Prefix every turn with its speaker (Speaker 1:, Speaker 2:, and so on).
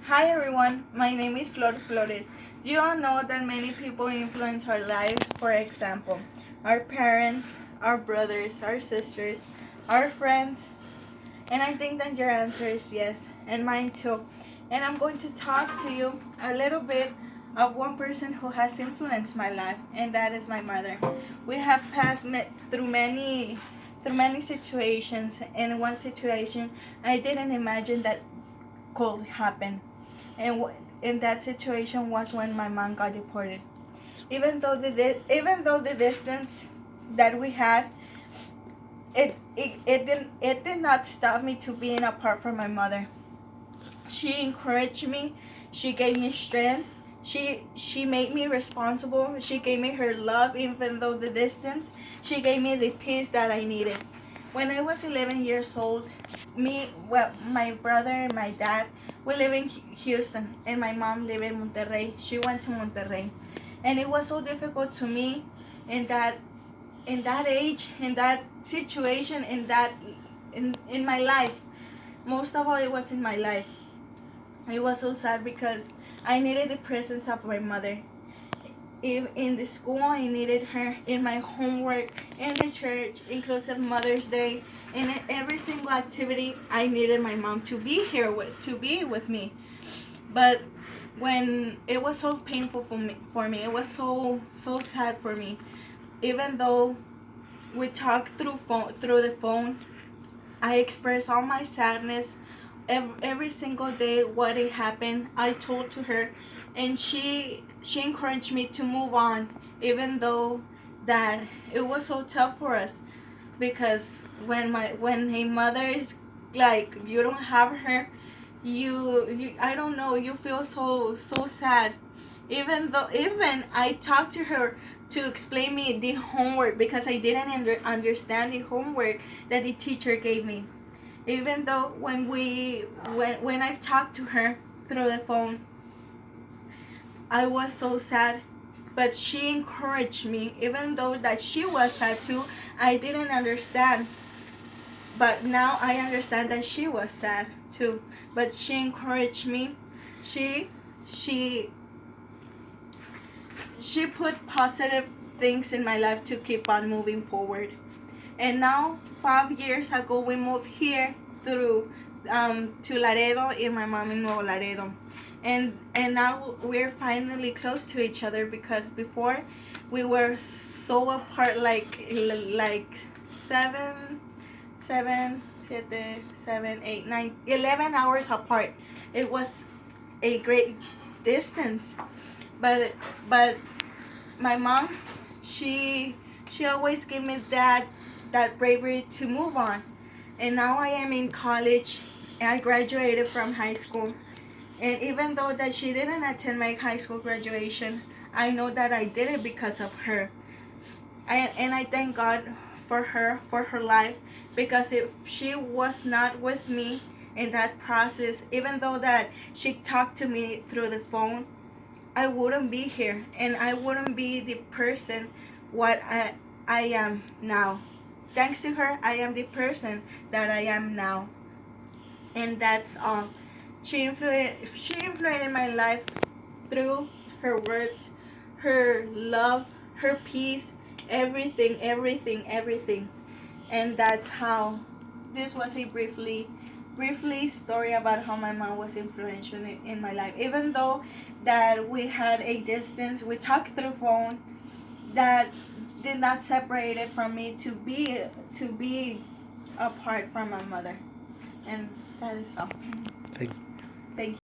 Speaker 1: Hi everyone, my name is Flores. You all know that many people influence our lives. For example, our parents, our brothers, our sisters, our friends. And I think that your answer is yes, and mine too. And I'm going to talk to you a little bit of one person who has influenced my life, and that is my mother. We have passed through many situations, and one situation I didn't imagine that could happen. And in that situation was when my mom got deported. Even though the distance that we had, it did not stop me to being apart from my mother. She encouraged me. She gave me strength. She made me responsible. She gave me her love, even though the distance. She gave me the peace that I needed. When I was 11 years old, my brother and my dad, we live in Houston, and my mom lived in Monterrey. She went to Monterrey, and it was so difficult to me in that age, in that situation, in my life. Most of all, it was in my life. It was so sad because I needed the presence of my mother. If in the school, I needed her. In my homework, in the church, inclusive Mother's Day, in every single activity, I needed my mom to be here to be with me. But when it was so painful for me, it was so sad for me. Even though we talked through the phone, I expressed all my sadness every single day. What had happened, I told to her, and she encouraged me to move on, even though that it was so tough for us. Because when a mother is like, you don't have her, you I don't know, you feel so sad. Even I talked to her to explain me the homework, because I didn't understand the homework that the teacher gave me. Even though when I talked to her through the phone, I was so sad, but she encouraged me. Even though that she was sad too, I didn't understand, but now I understand that she was sad too. But she encouraged me. She she she put positive things in my life to keep on moving forward. And now, 5 years ago, we moved here through to Laredo, and my mom in Nuevo Laredo. And now we're finally close to each other, because before we were so apart, like 11 hours apart. It was a great distance, but my mom, she always gave me that bravery to move on. And now I am in college, and I graduated from high school. And even though that she didn't attend my high school graduation, I know that I did it because of her. And I thank God for her life, because if she was not with me in that process, even though that she talked to me through the phone, I wouldn't be here, and I wouldn't be the person what I am now. Thanks to her, I am the person that I am now. And that's all. She influenced my life through her words, her love, her peace, everything. And that's how this was a briefly story about how my mom was influential in my life. Even though that we had a distance, we talked through phone, that did not separate it from me to be apart from my mother. And that is all.
Speaker 2: Thank
Speaker 1: Thank you.